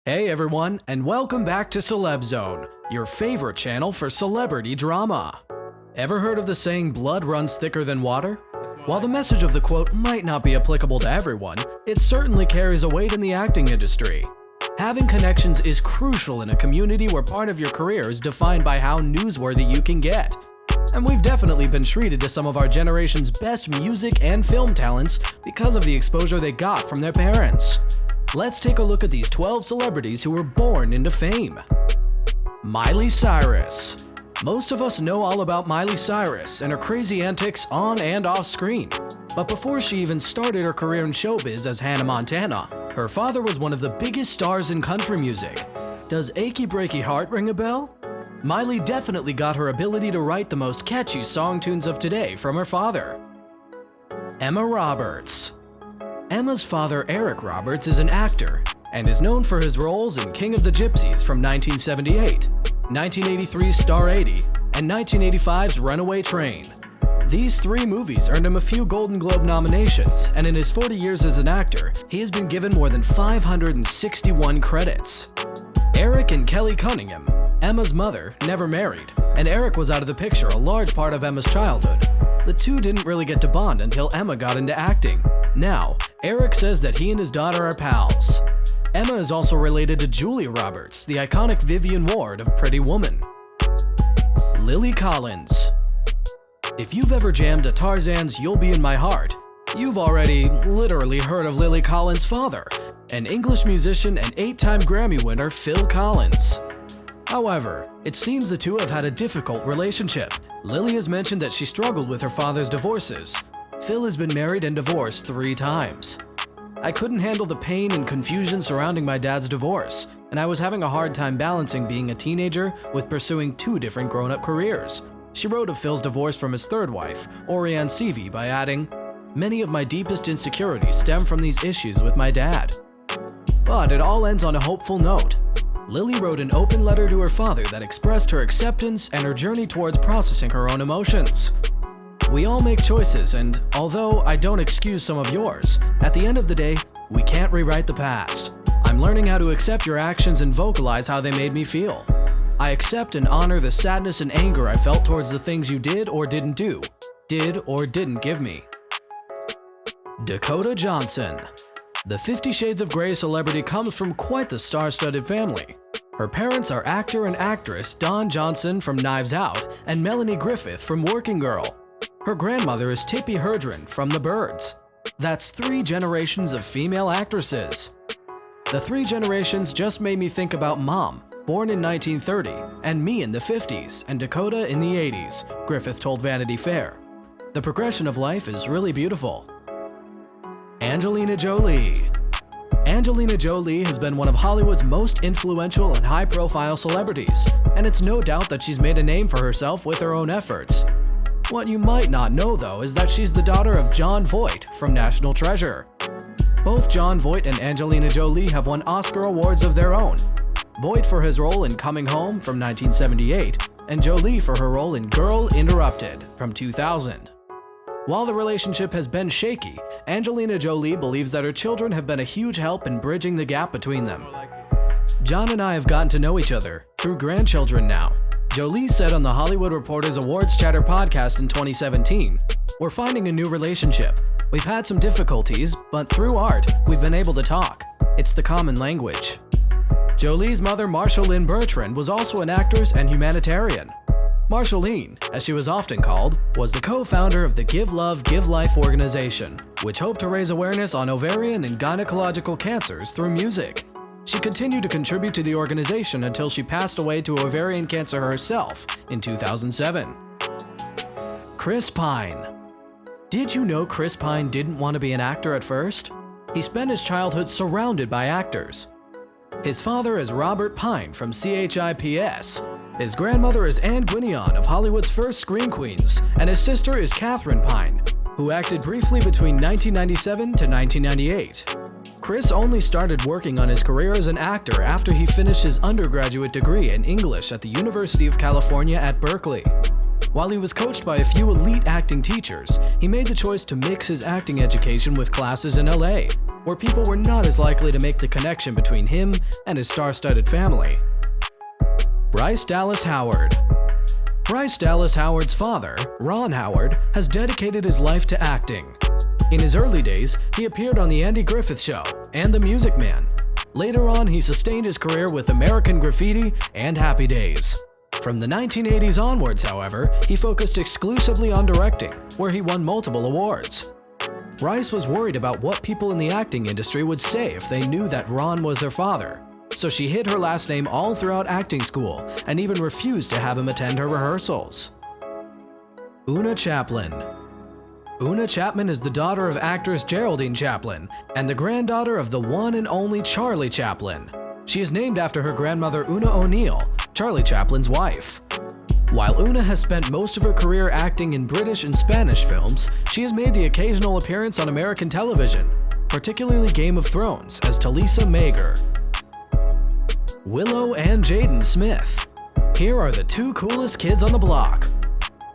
Hey everyone, and welcome back to Celeb Zone, your favorite channel for celebrity drama. Ever heard of the saying, blood runs thicker than water? While the message of the quote might not be applicable to everyone, it certainly carries a weight in the acting industry. Having connections is crucial in a community where part of your career is defined by how newsworthy you can get. And we've definitely been treated to some of our generation's best music and film talents because of the exposure they got from their parents. Let's take a look at these 12 celebrities who were born into fame. Miley Cyrus. Most of us know all about Miley Cyrus and her crazy antics on and off screen. But before she even started her career in showbiz as Hannah Montana, her father was one of the biggest stars in country music. Does Achy Breaky Heart ring a bell? Miley definitely got her ability to write the most catchy song tunes of today from her father. Emma Roberts. Emma's father, Eric Roberts, is an actor and is known for his roles in King of the Gypsies from 1978, 1983's Star 80, and 1985's Runaway Train. These three movies earned him a few Golden Globe nominations, and in his 40 years as an actor, he has been given more than 561 credits. Eric and Kelly Cunningham, Emma's mother, never married, and Eric was out of the picture a large part of Emma's childhood. The two didn't really get to bond until Emma got into acting. Now, Eric says that he and his daughter are pals. Emma is also related to Julia Roberts, the iconic Vivian Ward of Pretty Woman. Lily Collins. If you've ever jammed to Tarzan's You'll Be in My Heart, you've already literally heard of Lily Collins' father, an English musician and 8-time Grammy winner Phil Collins. However, it seems the two have had a difficult relationship. Lily has mentioned that she struggled with her father's divorces. Phil has been married and divorced 3 times. I couldn't handle the pain and confusion surrounding my dad's divorce, and I was having a hard time balancing being a teenager with pursuing 2 different grown-up careers. She wrote of Phil's divorce from his 3rd wife, Orianne Seavey, by adding, "Many of my deepest insecurities stem from these issues with my dad." But it all ends on a hopeful note. Lily wrote an open letter to her father that expressed her acceptance and her journey towards processing her own emotions. We all make choices, and although I don't excuse some of yours, at the end of the day, we can't rewrite the past. I'm learning how to accept your actions and vocalize how they made me feel. I accept and honor the sadness and anger I felt towards the things you did or didn't do, did or didn't give me. Dakota Johnson. The 50 Shades of Grey celebrity comes from quite the star-studded family. Her parents are actor and actress Don Johnson from Knives Out and Melanie Griffith from Working Girl. Her grandmother is Tippi Hedren from The Birds. That's 3 generations of female actresses. The 3 generations just made me think about Mom, born in 1930, and me in the 50s, and Dakota in the 80s, Griffith told Vanity Fair. The progression of life is really beautiful. Angelina Jolie. Angelina Jolie has been one of Hollywood's most influential and high-profile celebrities, and it's no doubt that she's made a name for herself with her own efforts. What you might not know, though, is that she's the daughter of Jon Voight from National Treasure. Both Jon Voight and Angelina Jolie have won Oscar awards of their own. Voight for his role in Coming Home from 1978, and Jolie for her role in Girl Interrupted from 2000. While the relationship has been shaky, Angelina Jolie believes that her children have been a huge help in bridging the gap between them. John and I have gotten to know each other through grandchildren now. Jolie said on the Hollywood Reporter's Awards Chatter podcast in 2017, "We're finding a new relationship. We've had some difficulties, but through art, we've been able to talk. It's the common language." Jolie's mother, Marshalyn Bertrand, was also an actress and humanitarian. Marshalyn, as she was often called, was the co-founder of the Give Love, Give Life organization, which hoped to raise awareness on ovarian and gynecological cancers through music. She continued to contribute to the organization until she passed away to ovarian cancer herself in 2007. Chris Pine. Did you know Chris Pine didn't want to be an actor at first? He spent his childhood surrounded by actors. His father is Robert Pine from CHIPS. His grandmother is Anne Guignon of Hollywood's first Scream Queens, and his sister is Catherine Pine, who acted briefly between 1997 to 1998. Chris only started working on his career as an actor after he finished his undergraduate degree in English at the University of California at Berkeley. While he was coached by a few elite acting teachers, he made the choice to mix his acting education with classes in LA, where people were not as likely to make the connection between him and his star-studded family. Bryce Dallas Howard. Bryce Dallas Howard's father, Ron Howard, has dedicated his life to acting. In his early days, he appeared on The Andy Griffith Show and The Music Man. Later on, he sustained his career with American Graffiti and Happy Days. From the 1980s onwards, however, he focused exclusively on directing, where he won multiple awards. Bryce was worried about what people in the acting industry would say if they knew that Ron was their father, so she hid her last name all throughout acting school and even refused to have him attend her rehearsals. Oona Chaplin. Oona Chapman is the daughter of actress Geraldine Chaplin and the granddaughter of the one and only Charlie Chaplin. She is named after her grandmother Oona O'Neill, Charlie Chaplin's wife. While Oona has spent most of her career acting in British and Spanish films, she has made the occasional appearance on American television, particularly Game of Thrones, as Talisa Mager. Willow and Jaden Smith. Here are the two coolest kids on the block.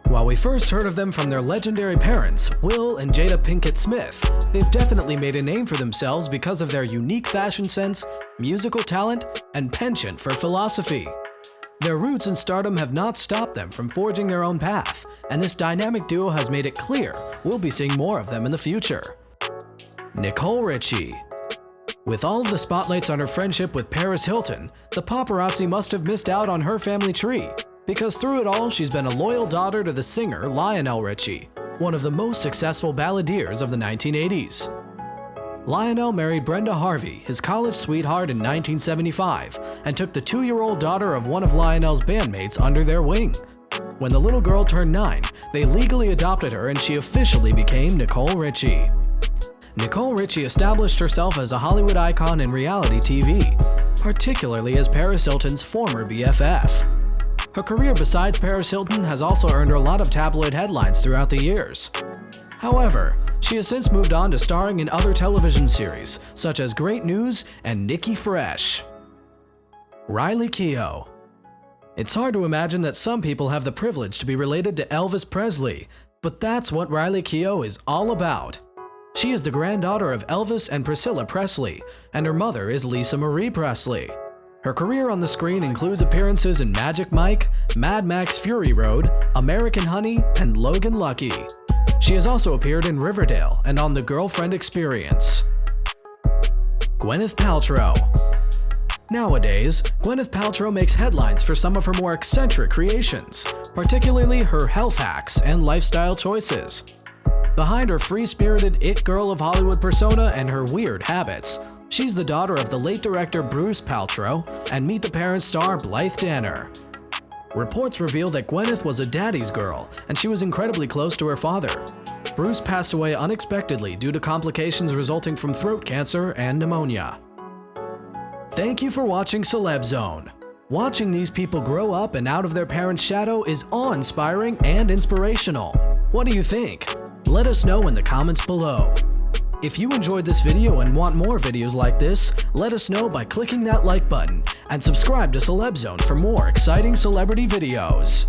While we first heard of them from their legendary parents, Will and Jada Pinkett Smith, they've definitely made a name for themselves because of their unique fashion sense, musical talent, and penchant for philosophy. Their roots in stardom have not stopped them from forging their own path, and this dynamic duo has made it clear we'll be seeing more of them in the future. Nicole Richie. With all of the spotlights on her friendship with Paris Hilton, the paparazzi must have missed out on her family tree, because through it all, she's been a loyal daughter to the singer Lionel Richie, one of the most successful balladeers of the 1980s. Lionel married Brenda Harvey, his college sweetheart, in 1975, and took the 2-year-old daughter of one of Lionel's bandmates under their wing. When the little girl turned 9, they legally adopted her and she officially became Nicole Richie. Nicole Richie established herself as a Hollywood icon in reality TV, particularly as Paris Hilton's former BFF. Her career besides Paris Hilton has also earned her a lot of tabloid headlines throughout the years. However, she has since moved on to starring in other television series, such as Great News and Nikki Fresh. Riley Keough. It's hard to imagine that some people have the privilege to be related to Elvis Presley, but that's what Riley Keough is all about. She is the granddaughter of Elvis and Priscilla Presley, and her mother is Lisa Marie Presley. Her career on the screen includes appearances in Magic Mike, Mad Max Fury Road, American Honey, and Logan Lucky. She has also appeared in Riverdale and on The Girlfriend Experience. Gwyneth Paltrow. Nowadays, Gwyneth Paltrow makes headlines for some of her more eccentric creations, particularly her health hacks and lifestyle choices. Behind her free-spirited it girl of Hollywood persona and her weird habits, she's the daughter of the late director Bruce Paltrow and Meet the Parents star Blythe Danner. Reports reveal that Gwyneth was a daddy's girl and she was incredibly close to her father. Bruce passed away unexpectedly due to complications resulting from throat cancer and pneumonia. Thank you for watching Celeb Zone. Watching these people grow up and out of their parents' shadow is awe-inspiring and inspirational. What do you think? Let us know in the comments below. If you enjoyed this video and want more videos like this, let us know by clicking that like button and subscribe to Celeb Zone for more exciting celebrity videos.